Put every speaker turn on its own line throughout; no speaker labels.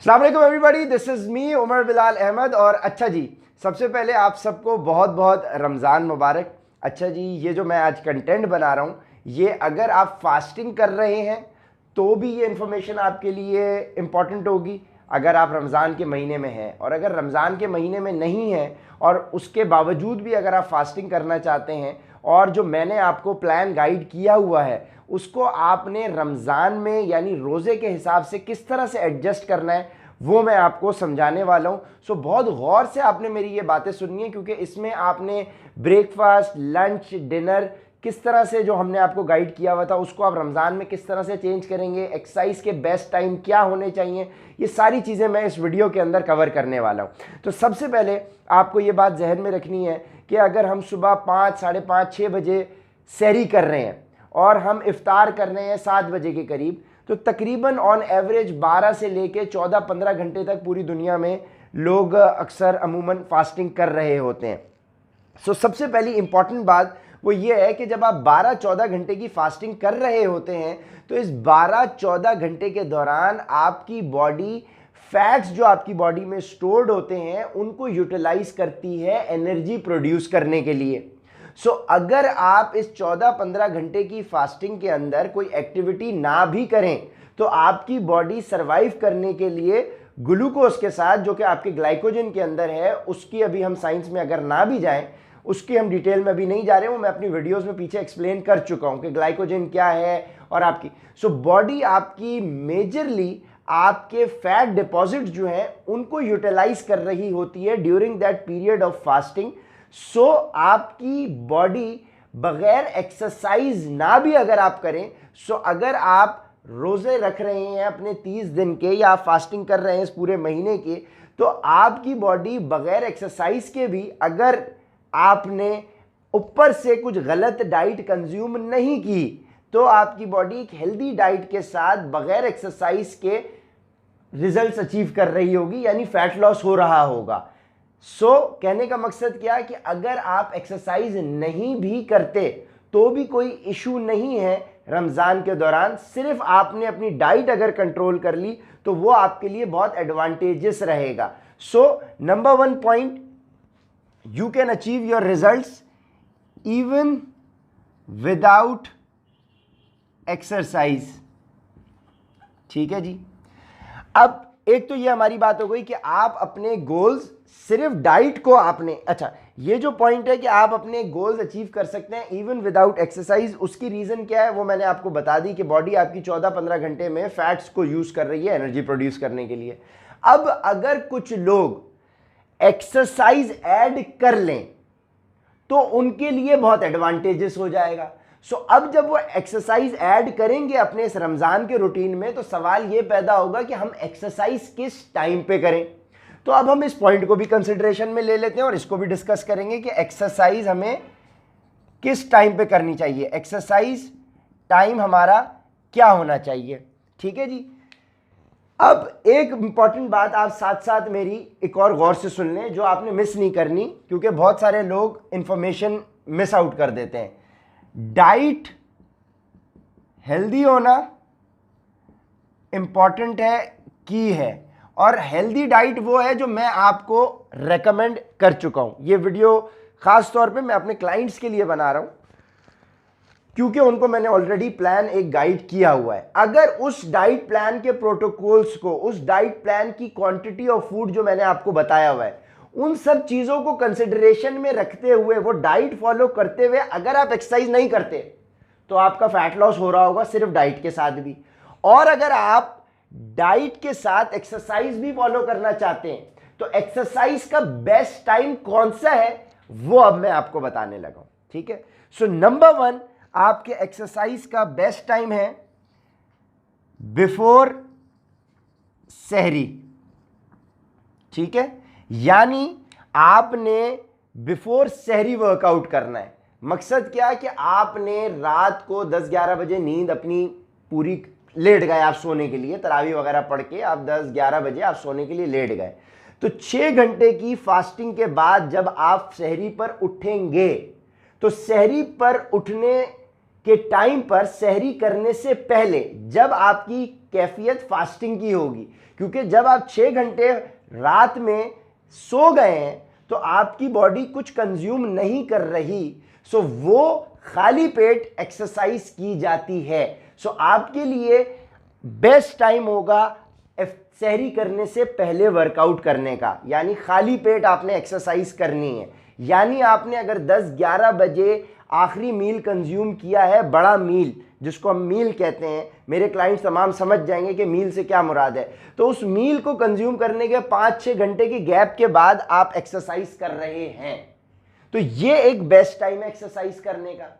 अस्सलाम वालेकुम everybody, this is me Umar Bilal Ahmed. और अच्छा जी, सबसे पहले आप सबको बहुत बहुत रमज़ान मुबारक। अच्छा जी, ये जो मैं आज कंटेंट बना रहा हूँ, ये अगर आप फास्टिंग कर रहे हैं तो भी ये इन्फॉर्मेशन आपके लिए इम्पॉर्टेंट होगी अगर आप रमज़ान के महीने में हैं। और अगर रमज़ान के महीने में नहीं हैं और उसके बावजूद भी अगर आप फास्टिंग करना चाहते हैं और जो मैंने आपको प्लान गाइड किया हुआ है उसको आपने रमज़ान में यानी रोज़े के हिसाब से किस तरह से एडजस्ट करना है वो मैं आपको समझाने वाला हूँ। सो बहुत गौर से आपने मेरी ये बातें सुननी है, क्योंकि इसमें आपने ब्रेकफास्ट, लंच, डिनर किस तरह से जो हमने आपको गाइड किया हुआ था उसको आप रमज़ान में किस तरह से चेंज करेंगे, एक्सरसाइज के बेस्ट टाइम क्या होने चाहिए, ये सारी चीज़ें मैं इस वीडियो के अंदर कवर करने वाला हूँ। तो सबसे पहले आपको ये बात जहन में रखनी है कि अगर हम सुबह 5, साढ़े 5, 6 बजे सहरी कर रहे हैं और हम इफ्तार कर रहे हैं 7 बजे के करीब, तो तकरीबन ऑन एवरेज 12 से लेके 14-15 घंटे तक पूरी दुनिया में लोग अक्सर अमूमन फास्टिंग कर रहे होते हैं। सो सबसे पहली इंपॉर्टेंट बात वो ये है कि जब आप 12-14 घंटे की फास्टिंग कर रहे होते हैं तो इस 12-14 घंटे के दौरान आपकी बॉडी फैट्स जो आपकी बॉडी में स्टोर्ड होते हैं उनको यूटिलाइज करती है एनर्जी प्रोड्यूस करने के लिए। सो अगर आप इस 14-15 घंटे की फास्टिंग के अंदर कोई एक्टिविटी ना भी करें तो आपकी बॉडी सरवाइव करने के लिए ग्लूकोज के साथ, जो कि आपके ग्लाइकोजन के अंदर है, उसकी अभी हम साइंस में अगर ना भी जाएं, उसकी हम डिटेल में अभी नहीं जा रहे हैं, वो मैं अपनी वीडियोस में पीछे एक्सप्लेन कर चुका हूं कि ग्लाइकोजन क्या है और आपकी बॉडी आपकी मेजरली आपके फैट डिपॉजिट जो है उनको यूटिलाइज कर रही होती है during that period of fasting. So आपकी बॉडी बगैर एक्सरसाइज ना भी अगर आप करें, सो अगर आप रोजे रख रहे हैं अपने 30 दिन के या आप फास्टिंग कर रहे हैं इस पूरे महीने के, तो आपकी बॉडी बगैर एक्सरसाइज के भी, अगर आपने ऊपर से कुछ गलत डाइट कंज्यूम नहीं की, तो आपकी बॉडी एक हेल्दी डाइट के साथ बगैर एक्सरसाइज के रिजल्ट्स अचीव कर रही होगी, यानी फैट लॉस हो रहा होगा। कहने का मकसद क्या है कि अगर आप एक्सरसाइज नहीं भी करते तो भी कोई इशू नहीं है रमज़ान के दौरान, सिर्फ आपने अपनी डाइट अगर कंट्रोल कर ली तो वो आपके लिए बहुत एडवांटेजेस रहेगा। Number 1 point, you can achieve your results even without exercise. ठीक है जी। अब एक तो ये हमारी बात हो गई कि आप अपने गोल्स सिर्फ डाइट को आपने, अच्छा ये जो पॉइंट है कि आप अपने गोल्स अचीव कर सकते हैं इवन विदाउट एक्सरसाइज, उसकी रीजन क्या है वो मैंने आपको बता दी कि बॉडी आपकी 14-15 घंटे में फैट्स को यूज कर रही है एनर्जी प्रोड्यूस करने के लिए। अब अगर कुछ लोग एक्सरसाइज ऐड कर लें तो उनके लिए बहुत एडवांटेजेस हो जाएगा। अब जब वो एक्सरसाइज ऐड करेंगे अपने इस रमजान के रूटीन में, तो सवाल ये पैदा होगा कि हम एक्सरसाइज किस टाइम पे करें। तो अब हम इस पॉइंट को भी कंसिडरेशन में ले लेते हैं और इसको भी डिस्कस करेंगे कि एक्सरसाइज हमें किस टाइम पे करनी चाहिए, एक्सरसाइज टाइम हमारा क्या होना चाहिए। ठीक है जी। अब एक इंपॉर्टेंट बात आप साथ साथ मेरी एक और गौर से सुन लें जो आपने मिस नहीं करनी, क्योंकि बहुत सारे लोग इंफॉर्मेशन मिस आउट कर देते हैं। डाइट हेल्दी होना इंपॉर्टेंट है, की है, और हेल्दी डाइट वो है जो मैं आपको रेकमेंड कर चुका हूं। ये वीडियो खास तौर पे मैं अपने क्लाइंट्स के लिए बना रहा हूं क्योंकि उनको मैंने ऑलरेडी प्लान एक गाइड किया हुआ है। अगर उस डाइट प्लान के प्रोटोकॉल्स को, उस डाइट प्लान की क्वांटिटी ऑफ फूड जो मैंने आपको बताया हुआ है, उन सब चीजों को कंसिडरेशन में रखते हुए, वो डाइट फॉलो करते हुए अगर आप एक्सरसाइज नहीं करते तो आपका फैट लॉस हो रहा होगा सिर्फ डाइट के साथ भी। और अगर आप डाइट के साथ एक्सरसाइज भी फॉलो करना चाहते हैं तो एक्सरसाइज का बेस्ट टाइम कौन सा है वो अब मैं आपको बताने लगा हूं। ठीक है। नंबर 1 आपके एक्सरसाइज का बेस्ट टाइम है बिफोर सहरी। ठीक है, यानी आपने बिफोर सहरी वर्कआउट करना है। मकसद क्या है कि आपने रात को 10-11 बजे नींद अपनी पूरी लेट गए, आप सोने के लिए तरावी वगैरह पढ़ के आप 10-11 बजे आप सोने के लिए लेट गए, तो 6 घंटे की फास्टिंग के बाद जब आप सहरी पर उठेंगे तो सहरी पर उठने के टाइम पर, सहरी करने से पहले जब आपकी कैफियत फास्टिंग की होगी, क्योंकि जब आप 6 घंटे रात में सो गए हैं तो आपकी बॉडी कुछ कंज्यूम नहीं कर रही, सो वो खाली पेट एक्सरसाइज की जाती है। सो आपके लिए बेस्ट टाइम होगा सहरी करने से पहले वर्कआउट करने का, यानी खाली पेट आपने एक्सरसाइज करनी है। यानी आपने अगर 10-11 बजे आखिरी मील कंज्यूम किया है, बड़ा मील जिसको हम मील कहते हैं, मेरे क्लाइंट्स तमाम समझ जाएंगे कि मील से क्या मुराद है, तो उस मील को कंज्यूम करने के 5-6 घंटे की गैप के बाद आप एक्सरसाइज कर रहे हैं, तो ये एक बेस्ट टाइम है एक्सरसाइज करने का।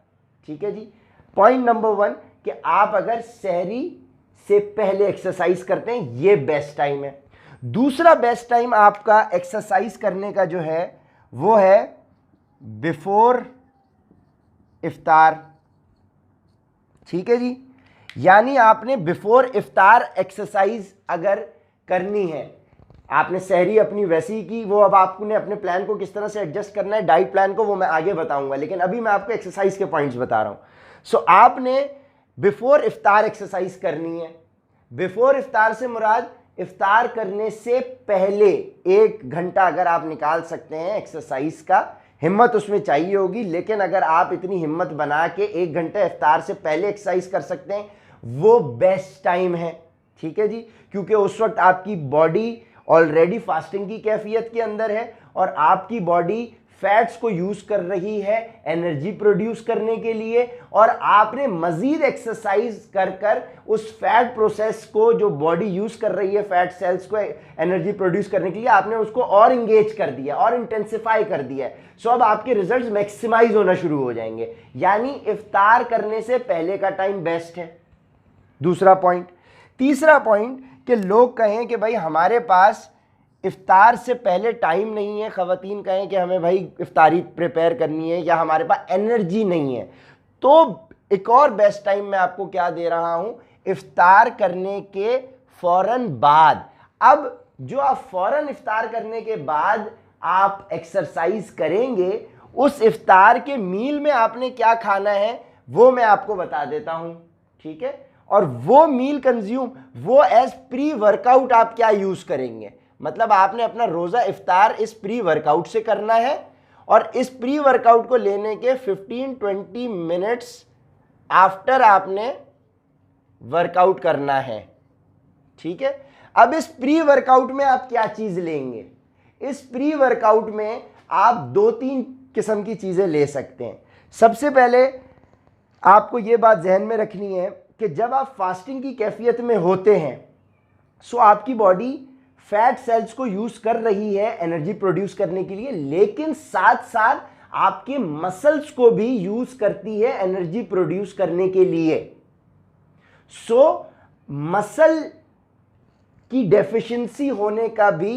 ठीक है जी। पॉइंट नंबर 1 कि आप अगर सहरी से पहले एक्सरसाइज करते हैं, ये बेस्ट टाइम है। दूसरा बेस्ट टाइम आपका एक्सरसाइज करने का जो है वो है बिफोर इफ्तार। ठीक है जी। यानी आपने बिफोर इफ्तार एक्सरसाइज अगर करनी है, आपने सहरी अपनी वैसी की, वो अब आपने अपने प्लान को किस तरह से एडजस्ट करना है, डाइट प्लान को, वो मैं आगे बताऊंगा, लेकिन अभी मैं आपको एक्सरसाइज के पॉइंट्स बता रहा हूं। सो आपने बिफोर इफ्तार एक्सरसाइज करनी है। बिफोर इफ्तार से मुराद इफ्तार करने से पहले 1 घंटा अगर आप निकाल सकते हैं एक्सरसाइज का, हिम्मत उसमें चाहिए होगी, लेकिन अगर आप इतनी हिम्मत बना के 1 घंटे इफ्तार से पहले एक्सरसाइज कर सकते हैं, वो बेस्ट टाइम है। ठीक है जी। क्योंकि उस वक्त आपकी बॉडी ऑलरेडी फास्टिंग की कैफियत के अंदर है और आपकी बॉडी फैट्स को यूज कर रही है एनर्जी प्रोड्यूस करने के लिए, और आपने मजीद एक्सरसाइज कर कर उस फैट प्रोसेस को, जो बॉडी यूज कर रही है फैट सेल्स को एनर्जी प्रोड्यूस करने के लिए, आपने उसको और इंगेज कर दिया और इंटेंसिफाई कर दिया है। सो अब आपके रिजल्ट्स मैक्सिमाइज होना शुरू हो जाएंगे। यानी इफ्तार करने से पहले का टाइम बेस्ट है। दूसरा पॉइंट। तीसरा पॉइंट कि लोग कहें कि भाई हमारे पास इफ्तार से पहले टाइम नहीं है, ख़वातीन कहें कि हमें भाई इफ्तारी प्रिपेयर करनी है या हमारे पास एनर्जी नहीं है, तो एक और बेस्ट टाइम मैं आपको क्या दे रहा हूं, इफ्तार करने के फौरन बाद। अब जो आप फौरन इफ्तार करने के बाद आप एक्सरसाइज करेंगे, उस इफ्तार के मील में आपने क्या खाना है वो मैं आपको बता देता हूं। ठीक है। और वो मील कंज्यूम, वो एज प्री वर्कआउट आप क्या यूज करेंगे, मतलब आपने अपना रोजा इफ्तार इस प्री वर्कआउट से करना है, और इस प्री वर्कआउट को लेने के 15-20 मिनट्स आफ्टर आपने वर्कआउट करना है। ठीक है। अब इस प्री वर्कआउट में आप क्या चीज लेंगे, इस प्री वर्कआउट में आप 2-3 किस्म की चीजें ले सकते हैं। सबसे पहले आपको यह बात जहन में रखनी है कि जब आप फास्टिंग की कैफियत में होते हैं, सो आपकी बॉडी फैट सेल्स को यूज कर रही है एनर्जी प्रोड्यूस करने के लिए, लेकिन साथ साथ आपके मसल्स को भी यूज करती है एनर्जी प्रोड्यूस करने के लिए। सो मसल की डेफिशिएंसी होने का भी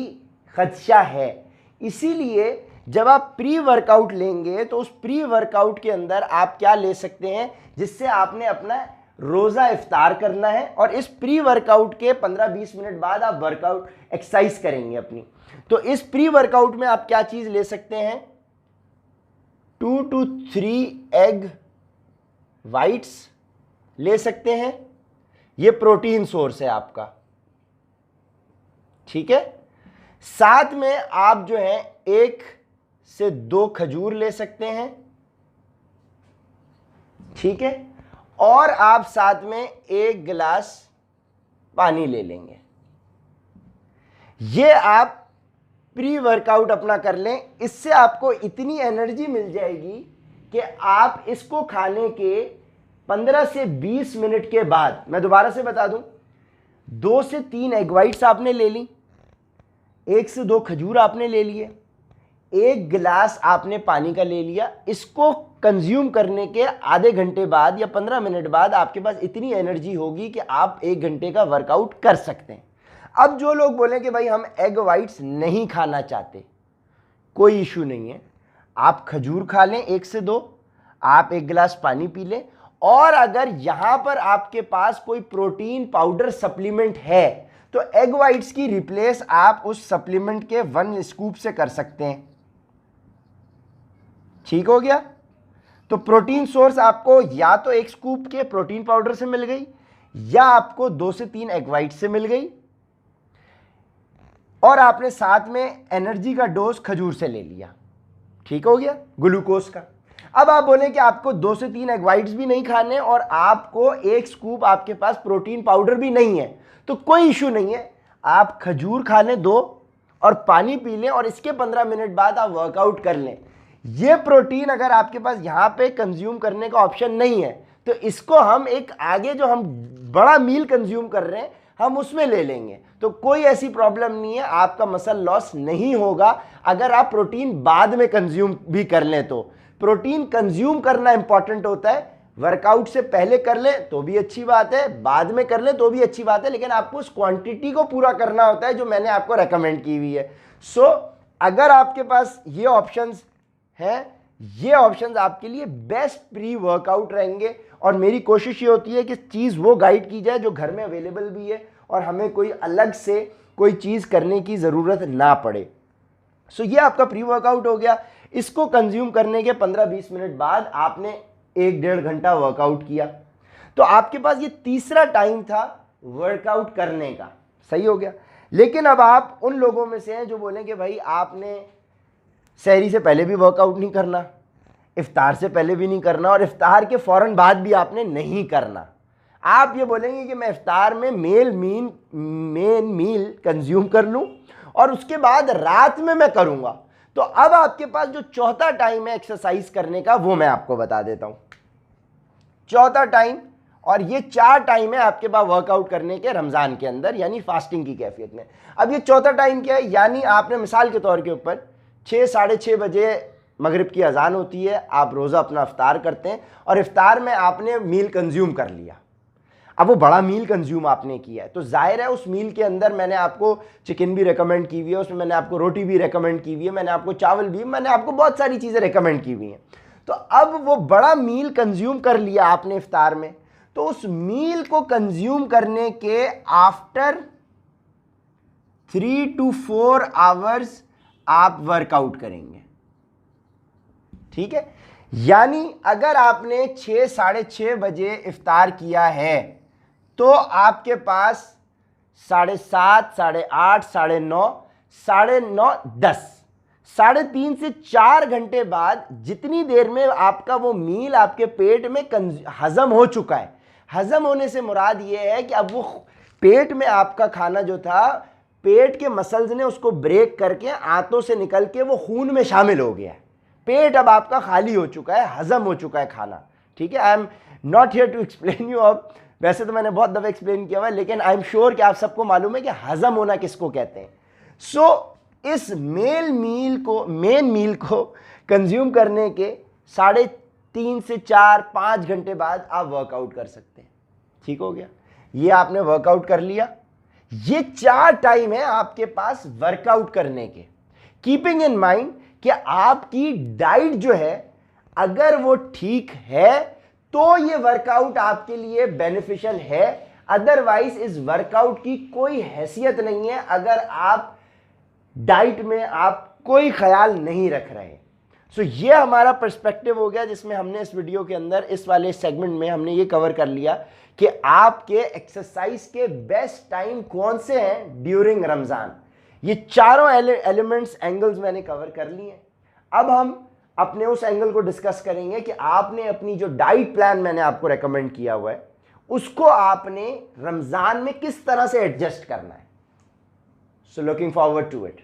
खदशा है। इसीलिए जब आप प्री वर्कआउट लेंगे तो उस प्री वर्कआउट के अंदर आप क्या ले सकते हैं, जिससे आपने अपना रोजा इफ्तार करना है, और इस प्री वर्कआउट के 15-20 मिनट बाद आप वर्कआउट एक्सरसाइज करेंगे अपनी। तो इस प्री वर्कआउट में आप क्या चीज ले सकते हैं, 2 to 3 एग वाइट्स ले सकते हैं, ये प्रोटीन सोर्स है आपका। ठीक है। साथ में आप जो है 1 से 2 खजूर ले सकते हैं। ठीक है। और आप साथ में 1 गिलास पानी ले लेंगे। ये आप प्री वर्कआउट अपना कर लें। इससे आपको इतनी एनर्जी मिल जाएगी कि आप इसको खाने के 15 से 20 मिनट के बाद, मैं दोबारा से बता दूं, 2 से 3 एग वाइट्स आपने ले ली, 1 से 2 खजूर आपने ले लिए, 1 गिलास आपने पानी का ले लिया। इसको कंज्यूम करने के आधे घंटे बाद या 15 मिनट बाद आपके पास इतनी एनर्जी होगी कि आप 1 घंटे का वर्कआउट कर सकते हैं। अब जो लोग बोलें कि भाई हम एग वाइट्स नहीं खाना चाहते, कोई इशू नहीं है, आप खजूर खा लें 1 से 2, आप 1 गिलास पानी पी लें, और अगर यहां पर आपके पास कोई प्रोटीन पाउडर सप्लीमेंट है तो एग वाइट्स की रिप्लेस आप उस सप्लीमेंट के 1 स्कूप से कर सकते हैं। ठीक हो गया। तो प्रोटीन सोर्स आपको या तो 1 स्कूप के प्रोटीन पाउडर से मिल गई, या आपको 2 से 3 एग वाइट से मिल गई और आपने साथ में एनर्जी का डोज खजूर से ले लिया, ठीक हो गया, ग्लूकोज का। अब आप बोले कि आपको 2 से 3 एग वाइट्स भी नहीं खाने और आपको 1 स्कूप आपके पास प्रोटीन पाउडर भी नहीं है, तो कोई इशू नहीं है, आप खजूर खाने दो और पानी पी लें और इसके 15 मिनट बाद आप वर्कआउट कर लें। ये प्रोटीन अगर आपके पास यहाँ पे कंज्यूम करने का ऑप्शन नहीं है तो इसको हम एक आगे जो हम बड़ा मील कंज्यूम कर रहे हैं हम उसमें ले लेंगे, तो कोई ऐसी प्रॉब्लम नहीं है, आपका मसल लॉस नहीं होगा अगर आप प्रोटीन बाद में कंज्यूम भी कर लें। तो प्रोटीन कंज्यूम करना इंपॉर्टेंट होता है, वर्कआउट से पहले कर लें तो भी अच्छी बात है, बाद में कर लें तो भी अच्छी बात है, लेकिन आपको उस क्वांटिटी को पूरा करना होता है जो मैंने आपको रेकमेंड की हुई है। सो अगर आपके पास ये ऑप्शंस हैं, ये ऑप्शंस आपके लिए बेस्ट प्री वर्कआउट रहेंगे और मेरी कोशिश ये होती है कि चीज़ वो गाइड की जाए जो घर में अवेलेबल भी है और हमें कोई अलग से कोई चीज़ करने की ज़रूरत ना पड़े। सो ये आपका प्री वर्कआउट हो गया। इसको कंज्यूम करने के 15-20 मिनट बाद आपने 1-1.5 घंटा वर्कआउट किया, तो आपके पास ये तीसरा टाइम था वर्कआउट करने का, सही हो गया। लेकिन अब आप उन लोगों में से हैं जो बोलें कि भाई आपने सहरी से पहले भी वर्कआउट नहीं करना, इफ्तार से पहले भी नहीं करना और इफ्तार के फ़ौरन बाद भी आपने नहीं करना। आप ये बोलेंगे कि मैं इफ्तार में मेन मील कंज्यूम कर लूँ और उसके बाद रात में मैं करूँगा, तो अब आपके पास जो चौथा टाइम है एक्सरसाइज करने का वो मैं आपको बता देता हूँ। चौथा टाइम, और ये 4 टाइम है आपके पास वर्कआउट करने के रमज़ान के अंदर यानी फास्टिंग की कैफियत में। अब ये चौथा टाइम क्या है, यानी आपने मिसाल के तौर के ऊपर 6-6:30 बजे मगरिब की अजान होती है, आप रोज़ा अपना इफ्तार करते हैं और इफ्तार में आपने मील कंज्यूम कर लिया। अब वो बड़ा मील कंज्यूम आपने किया है तो जाहिर है उस मील के अंदर मैंने आपको चिकन भी रेकमेंड की हुई है, उसमें मैंने आपको रोटी भी रेकमेंड की हुई है, मैंने आपको चावल भी, मैंने आपको बहुत सारी चीज़ें रेकमेंड की हुई हैं। तो अब वो बड़ा मील कंज्यूम कर लिया आपने इफ्तार में, तो उस मील को कंज्यूम करने के आफ्टर 3 to 4 आवर्स आप वर्कआउट करेंगे, ठीक है। यानी अगर आपने 6-6:30 बजे इफ्तार किया है तो आपके पास 7:30, 8:30, 9:30, 9:30, 10, 3.5 से 4 घंटे बाद जितनी देर में आपका वो मील आपके पेट में हजम हो चुका है, हजम होने से मुराद ये है कि अब वो पेट में आपका खाना जो था, पेट के मसल्स ने उसको ब्रेक करके आंतों से निकल के वो खून में शामिल हो गया है, पेट अब आपका खाली हो चुका है, हजम हो चुका है खाना, ठीक है। I am not here to explain you, अब वैसे तो मैंने बहुत दफ़ा एक्सप्लेन किया हुआ है, लेकिन आई एम श्योर कि आप सबको मालूम है कि हजम होना किसको कहते हैं। सो इस मेन मील को कंज्यूम करने के 3.5 से 4-5 घंटे बाद आप वर्कआउट कर सकते हैं, ठीक हो गया। ये आपने वर्कआउट कर लिया। ये 4 टाइम है आपके पास वर्कआउट करने के। कीपिंग इन माइंड कि आपकी डाइट जो है अगर वो ठीक है तो ये वर्कआउट आपके लिए बेनिफिशियल है, अदरवाइज इस वर्कआउट की कोई हैसियत नहीं है अगर आप डाइट में आप कोई ख्याल नहीं रख रहे। सो ये हमारा पर्सपेक्टिव हो गया जिसमें हमने इस वीडियो के अंदर इस वाले सेगमेंट में हमने ये कवर कर लिया कि आपके एक्सरसाइज के बेस्ट टाइम कौन से हैं ड्यूरिंग रमज़ान। ये चारों एलिमेंट्स एंगल्स मैंने कवर कर लिए हैं। अब हम अपने उस एंगल को डिस्कस करेंगे कि आपने अपनी जो डाइट प्लान मैंने आपको रेकमेंड किया हुआ है उसको आपने रमज़ान में किस तरह से एडजस्ट करना है। So looking forward to it.